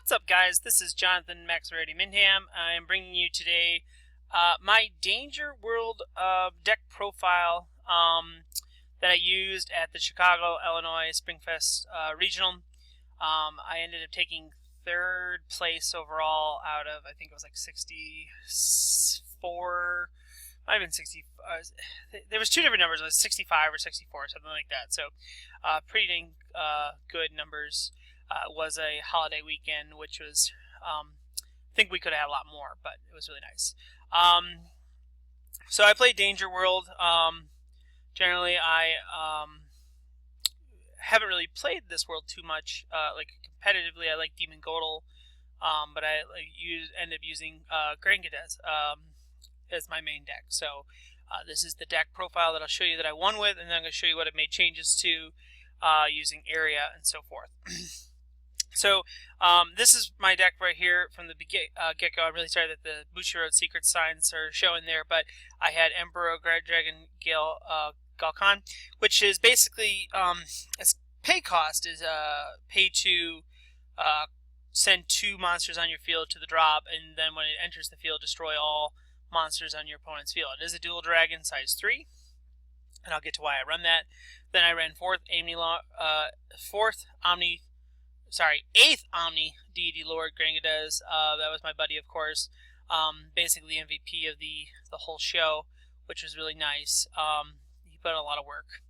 What's up, guys? This is Jonathan Maxarati Minham. I am bringing you today my Danger World deck profile that I used at the Chicago, Illinois Springfest Regional. I ended up taking third place overall out of, I think it was like 64, might have been 60. There was two different numbers. It was 65 or 64, something like that. So pretty dang good numbers. It was a holiday weekend, which was, I think we could have had a lot more, but it was really nice. So I played Danger World. Generally, I haven't really played this world too much, like competitively. I like Demon Godel, but I end up using Grangades as my main deck. So this is the deck profile that I'll show you that I won with, and then I'm going to show you what I made changes to using area and so forth. So this is my deck right here from the get-go. I'm really sorry that the Bushiroad Secret Signs are showing there, but I had Emperor Dragon Gale Galkan, which is basically its pay cost is pay to send 2 monsters on your field to the drop, and then when it enters the field, destroy all monsters on your opponent's field. It is a dual dragon size 3, and I'll get to why I run that. Then I ran 8th Omni Deity Lord Grangades. That was my buddy, of course. Basically MVP of the whole show, which was really nice. He put in a lot of work.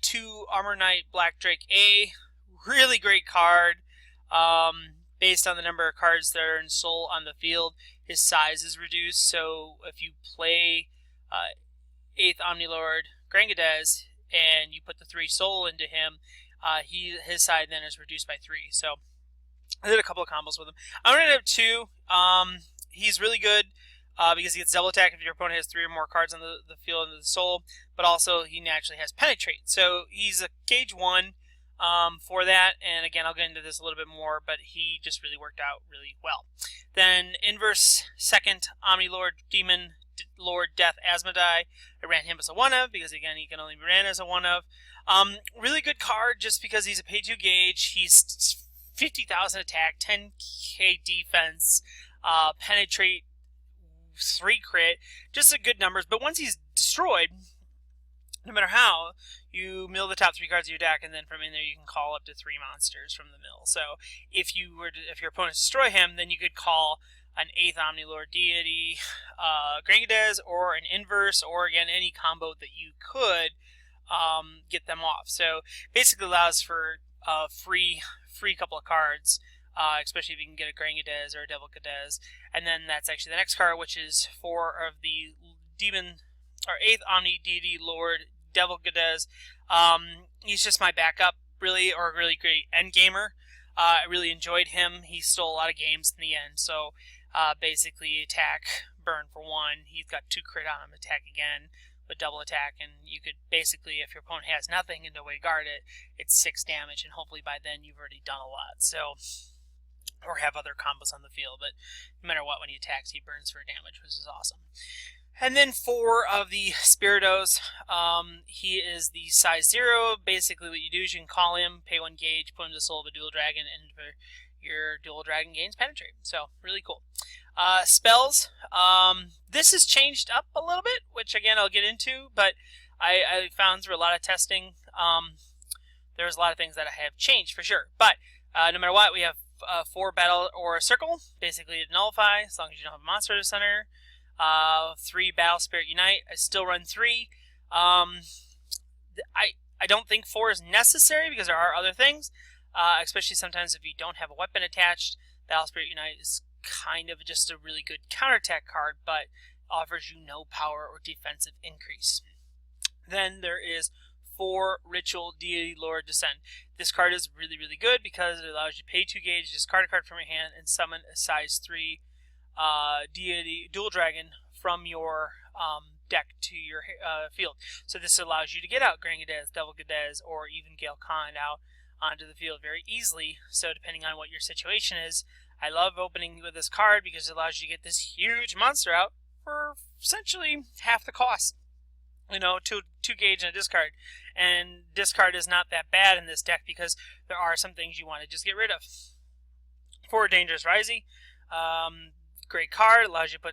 2 Armor Knight Black Drake A, really great card. Based on the number of cards that are in Soul on the field, his size is reduced. So if you play 8th Omni Lord Grangades and you put the 3 Soul into him, his side then is reduced by 3. So I did a couple of combos with him. I'm going to have 2. He's really good because he gets double attack if your opponent has 3 or more cards on the field and the soul, but also he naturally has penetrate. So he's a gauge 1 for that, and again I'll get into this a little bit more, but he just really worked out really well. Then inverse 2nd Omni Lord Demon Lord Death Asmodai. I ran him as a 1-of because again he can only be ran as a 1-of. Really good card just because he's a pay 2 gauge. He's 50,000 attack, 10k defense, penetrate, 3 crit, just a good numbers. But once he's destroyed, no matter how, you mill the top 3 cards of your deck, and then from in there you can call up to 3 monsters from the mill. So if your opponent destroy him, then you could call an 8th Omni Lord Deity, Grangades, or an inverse, or again any combo that you could get them off. So basically allows for a free couple of cards, especially if you can get a Grangades or a Devil Gades. And then that's actually the next card, which is 4 of the Demon or 8th Omni Deity Lord Devil Gades. He's just my backup, really, or a really great end gamer. I really enjoyed him. He stole a lot of games in the end. So basically attack, burn for 1. He's got 2 crit on him, attack again with double attack, and you could basically, if your opponent has nothing and no way to guard it, it's 6 damage, and hopefully by then you've already done a lot. So, or have other combos on the field, but no matter what, when he attacks, he burns for damage, which is awesome. And then 4 of the Spiritos. He is the size 0. Basically what you do is you can call him, pay 1 gauge, put him to Soul of a Dual Dragon, and for your Dual Dragon gains penetrate. So, really cool. Spells. This has changed up a little bit, which again I'll get into, but I found through a lot of testing, there's a lot of things that I have changed for sure. But no matter what, we have 4 Battle or Circle, basically to nullify, as long as you don't have a monster to center. 3 Battle Spirit Unite. I still run 3. I don't think 4 is necessary because there are other things, especially sometimes if you don't have a weapon attached. Battle Spirit Unite is kind of just a really good counterattack card, but offers you no power or defensive increase. Then there is 4 Ritual Deity Lord Descend. This card is really, really good because it allows you to pay 2 gauge, discard a card from your hand, and summon a size 3 Deity Dual Dragon from your deck to your field. So this allows you to get out Grangades, Devil Gades, or even Gale Khan out onto the field very easily. So depending on what your situation is, I love opening with this card because it allows you to get this huge monster out for essentially half the cost. You know, 2 gauge and a discard. And discard is not that bad in this deck because there are some things you want to just get rid of. 4 Dangerous Risey. Great card, allows you to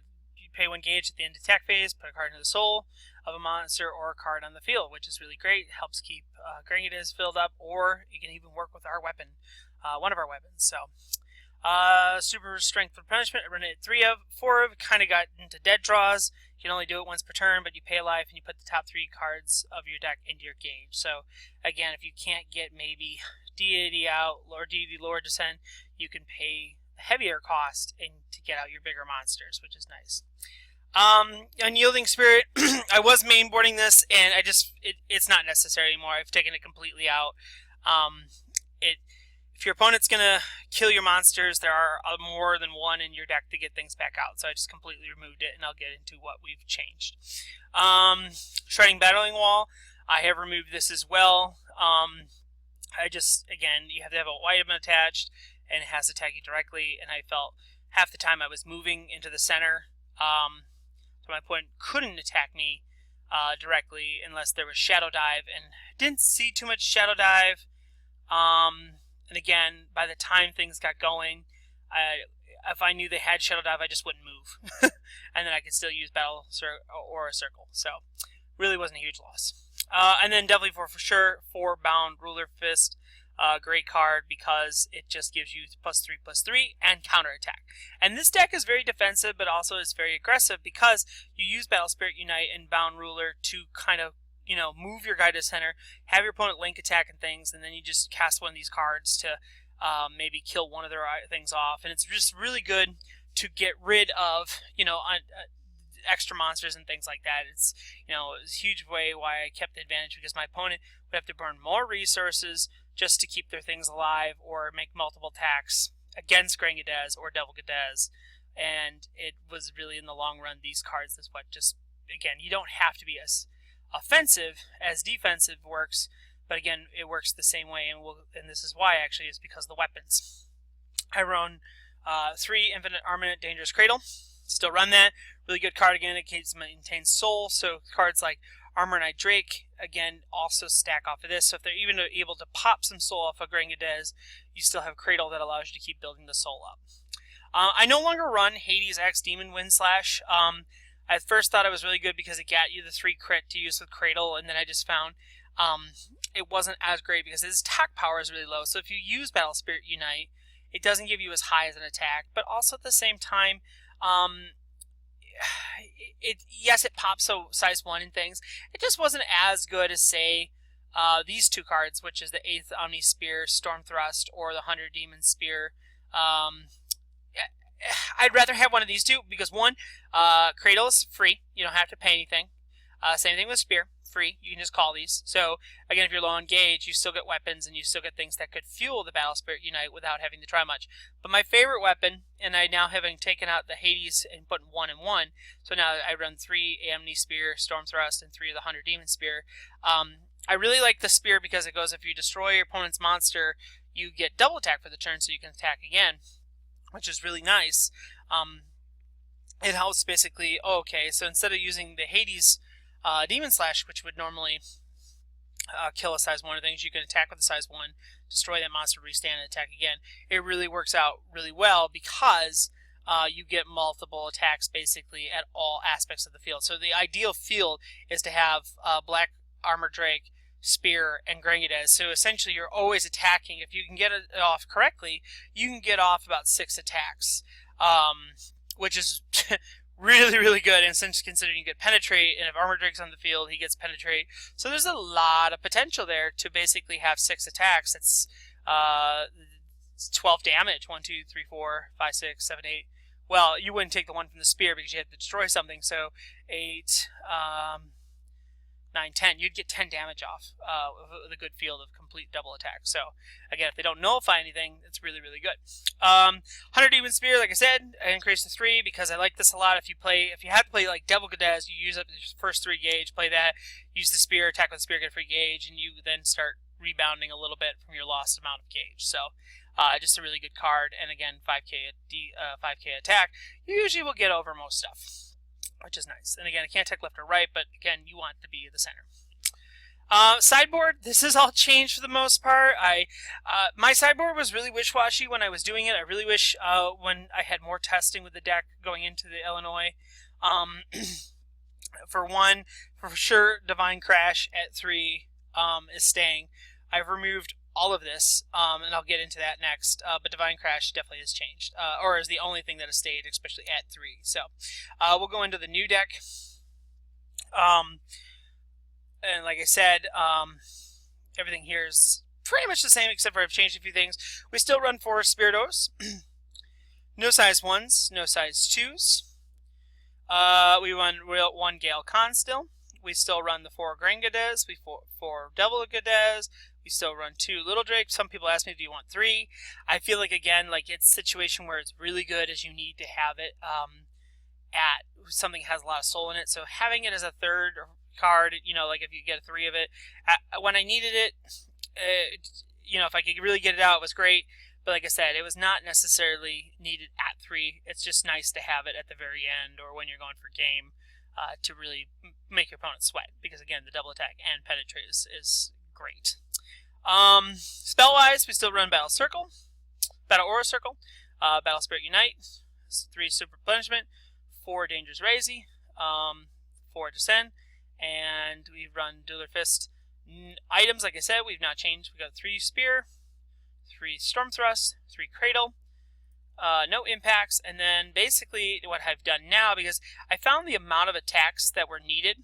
pay 1 gauge at the end of attack phase, put a card into the soul of a monster or a card on the field, which is really great. It helps keep Grangada's filled up, or you can even work with our weapon, one of our weapons. So, super strength for punishment. I run it 3 of, 4 of, kind of got into dead draws. You can only do it once per turn, but you pay a life and you put the top 3 cards of your deck into your gauge. So, again, if you can't get maybe Deity out or Deity Lord to send, you can pay heavier cost and to get out your bigger monsters, which is nice. Unyielding Spirit, I was mainboarding this, and it's not necessary anymore. I've taken it completely out. If your opponent's gonna kill your monsters, there are more than one in your deck to get things back out. So I just completely removed it, and I'll get into what we've changed. Shredding Battling Wall, I have removed this as well. Again, you have to have a white item attached, and it has to attack you directly, and I felt half the time I was moving into the center, so my opponent couldn't attack me directly unless there was Shadow Dive, and didn't see too much Shadow Dive. And again, by the time things got going, if I knew they had Shadow Dive, I just wouldn't move, and then I could still use Battle or a Circle, so really wasn't a huge loss. And then definitely for sure, 4 Bound Ruler Fist. Great card because it just gives you +3/+3 and counterattack. And this deck is very defensive, but also is very aggressive because you use Battle Spirit Unite and Bound Ruler to kind of, move your guy to center, have your opponent link attack and things, and then you just cast one of these cards to maybe kill one of their things off. And it's just really good to get rid of, extra monsters and things like that. It's, it was a huge way why I kept the advantage, because my opponent would have to burn more resources just to keep their things alive or make multiple attacks against Grangada's or Devil Gadez. And it was really, in the long run, these cards is what just, again, you don't have to be as offensive as defensive works, but again, it works the same way, and this is why, actually, is because of the weapons. I run 3 Infinite Armament Dangerous Cradle. Still run that. Really good card. Again, it maintains soul, so cards like Armor Knight Drake, again, also stack off of this. So if they're even able to pop some soul off of Grangada's, you still have Cradle that allows you to keep building the soul up. I no longer run Hades Axe Demon Windslash. I at first thought it was really good because it got you the 3 crit to use with Cradle, and then I just found it wasn't as great because its attack power is really low. So if you use Battle Spirit Unite, it doesn't give you as high as an attack, but also at the same time, yes, it pops so size 1 and things. It just wasn't as good as, say, these 2 cards, which is the 8th Omni Spear, Storm Thrust, or the 100 Demon Spear. I'd rather have one of these 2 because, 1, Cradle is free. You don't have to pay anything. Same thing with Spear. Free. You can just call these. So, again, if you're low on gauge, you still get weapons and you still get things that could fuel the Battle Spirit Unite without having to try much. But my favorite weapon, and I now having taken out the Hades and put 1 and 1, so now I run 3 Omni Spear, Storm Thrust, and 3 of the 100 Demon Spear. I really like the Spear because it goes, if you destroy your opponent's monster, you get double attack for the turn so you can attack again, which is really nice. It helps basically, so instead of using the Hades Demon Slash, which would normally kill a size 1 or things, you can attack with a size 1, destroy that monster, restand, and attack again. It really works out really well because you get multiple attacks basically at all aspects of the field. So the ideal field is to have Black Armor Drake, Spear, and Grangada's. So essentially you're always attacking. If you can get it off correctly, you can get off about 6 attacks, which is really, really good, and since considering you get Penetrate, and if Armor Drake's on the field, he gets Penetrate. So there's a lot of potential there to basically have 6 attacks. It's 12 damage. 1, 2, 3, 4, 5, 6, 7, 8. Well, you wouldn't take the 1 from the Spear because you have to destroy something, so 8, 9, 10. You'd get 10 damage off with a good field of complete double attack. So, again, if they don't nullify anything, it's really, really good. 100 Demon Spear, like I said, I increased to 3 because I like this a lot. If you have to play like Devil Gadez, you use up the first 3 gauge, play that, use the Spear, attack with the Spear, get a free gauge, and you then start rebounding a little bit from your lost amount of gauge. So, just a really good card, and again, 5k attack. You usually will get over most stuff, which is nice. And again, I can't attack left or right, but again, you want to be the center. Sideboard, this is all changed for the most part. My sideboard was really wishy-washy when I was doing it. I really wish when I had more testing with the deck going into the Illinois. For one, for sure, Divine Crash at 3 is staying. I've removed all of this, and I'll get into that next. But Divine Crash definitely has changed, or is the only thing that has stayed, especially at 3. So we'll go into the new deck. And like I said, everything here is pretty much the same, except for I've changed a few things. We still run 4 Spiritos. No size 1s, no size 2s. We run 1 Gale Con still. We still run the 4 Gringades, 4 Devil Gadez. We still run 2 Little Drake. Some people ask me, do you want 3? I feel like, again, like it's a situation where it's really good as you need to have it at something that has a lot of soul in it. So having it as a third card, you know, like if you get 3 of it, when I needed it, you know, if I could really get it out, it was great. But like I said, it was not necessarily needed at 3. It's just nice to have it at the very end or when you're going for game to really make your opponent sweat. Because again, the double attack and penetrate is great. Spell-wise, we still run Battle Circle, Battle Aura Circle, Battle Spirit Unite, 3 Super Replenishment, 4 Dangerous Razy, 4 Descend, and we run Dueler Fist. Items, like I said, we've not changed. We've got 3 Spear, 3 Storm Thrust, 3 Cradle, no impacts, and then basically what I've done now, because I found the amount of attacks that were needed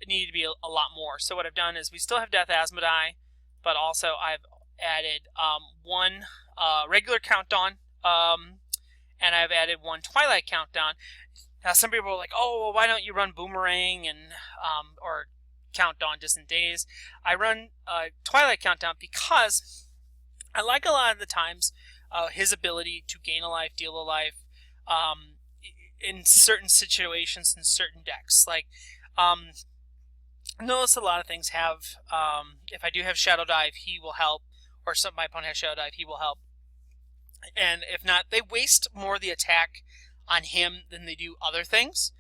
needed to be a lot more. So what I've done is we still have Death Asmodai, but also I've added 1 regular Countdown, and I've added 1 Twilight Countdown. Now some people are like, oh, well, why don't you run Boomerang and or Countdown Distant Days? I run Twilight Countdown because I like a lot of the times his ability to gain a life, deal a life in certain situations in certain decks. Like, notice a lot of things have, if I do have Shadow Dive, he will help, or some my opponent has Shadow Dive, he will help. And if not, they waste more of the attack on him than they do other things.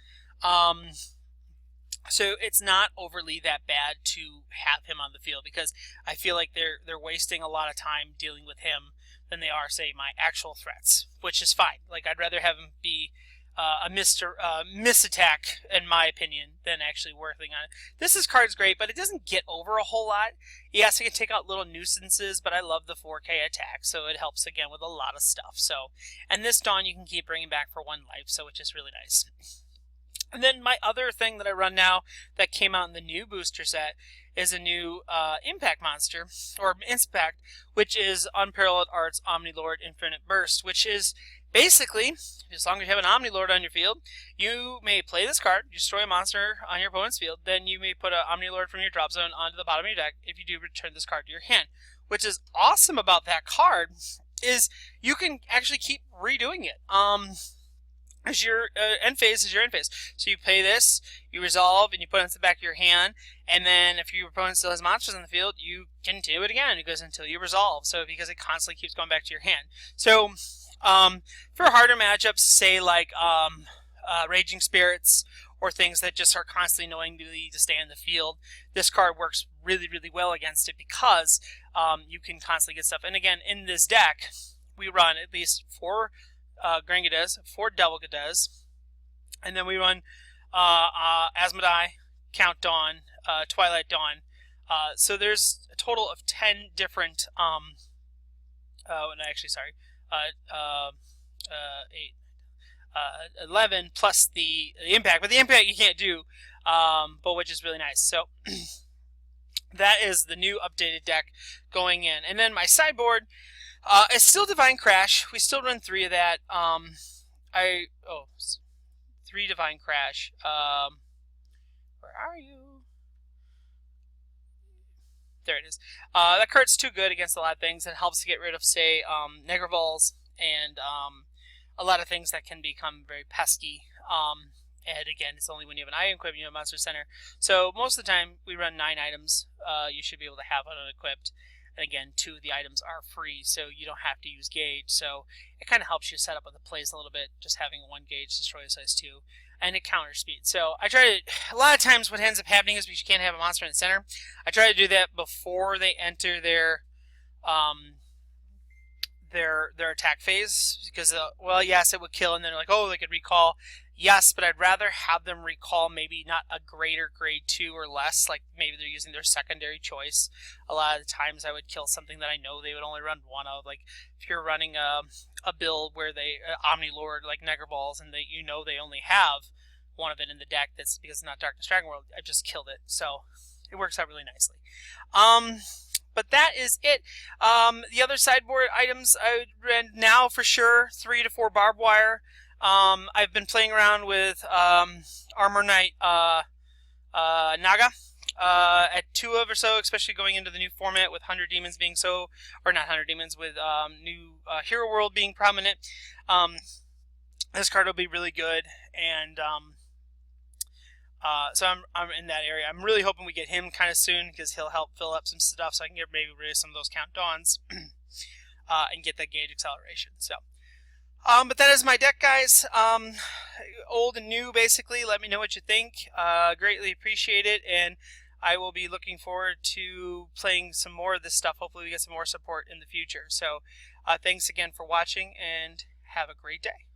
So it's not overly that bad to have him on the field, because I feel like they're wasting a lot of time dealing with him than they are, say, my actual threats, which is fine. Like, I'd rather have him be a miss attack, in my opinion, than actually working on it. This card's great, but it doesn't get over a whole lot. Yes, it can take out little nuisances, but I love the 4K attack, so it helps again with a lot of stuff. So, and this Dawn you can keep bringing back for 1 life, so which is really nice. And then my other thing that I run now that came out in the new booster set is a new Impact monster, or Impact, which is Unparalleled Arts Omnilord Infinite Burst, which is basically, as long as you have an Omnilord on your field, you may play this card, destroy a monster on your opponent's field, then you may put an Omnilord from your drop zone onto the bottom of your deck. If you do, return this card to your hand. Which is awesome about that card is you can actually keep redoing it. As your end phase is your end phase. So you play this, you resolve, and you put it into the back of your hand, and then if your opponent still has monsters on the field, you continue it again. It goes until you resolve, so because it constantly keeps going back to your hand. So for harder matchups, say like Raging Spirits, or things that just are constantly knowing to stay in the field, this card works really, really well against it, because you can constantly get stuff. And again, in this deck, we run at least 4 Gringades, 4 Devil Gadez, and then we run Asmodai, Countdown, Twilight Dawn. So there's a total of 10 different, 11 plus the Impact, but the Impact you can't do, but which is really nice. So that is the new updated deck going in. And then my sideboard, it's still Divine Crash. We still run 3 of that. 3 Divine Crash. Where are you? There it is. That card's too good against a lot of things. It helps to get rid of, say, Negervols and a lot of things that can become very pesky. And again, it's only when you have an item equipped, you have a Monster Center. So most of the time, we run 9 items. You should be able to have it unequipped. And again, 2 of the items are free, so you don't have to use gauge. So it kind of helps you set up with the plays a little bit, just having 1 gauge destroy a size 2. and a counter speed. So I try to, a lot of times what ends up happening is because you can't have a monster in the center, I try to do that before they enter their attack phase, because well, yes, it would kill, and then like, oh, they could recall. Yes, but I'd rather have them recall maybe not a greater grade 2 or less, like maybe they're using their secondary choice. A lot of the times I would kill something that I know they would only run one of. Like if you're running a build where they Omni Lord like Negre Balls, and they they only have one of it in the deck, that's because it's not Darkness Dragon World, I just killed it. So it works out really nicely. But that is it. The other sideboard items I would rent now for sure, 3 to 4 barbed wire. I've been playing around with Armor Knight Naga at 2 of or so, especially going into the new format with 100 Demons being so, or not 100 Demons, with new Hero World being prominent. This card will be really good, and so I'm in that area. I'm really hoping we get him kind of soon, because he'll help fill up some stuff, so I can get maybe rid of some of those Count Dawns and get that gauge acceleration. So. But that is my deck, guys. Old and new, basically. Let me know what you think. Greatly appreciate it, and I will be looking forward to playing some more of this stuff. Hopefully we get some more support in the future. So thanks again for watching, and have a great day.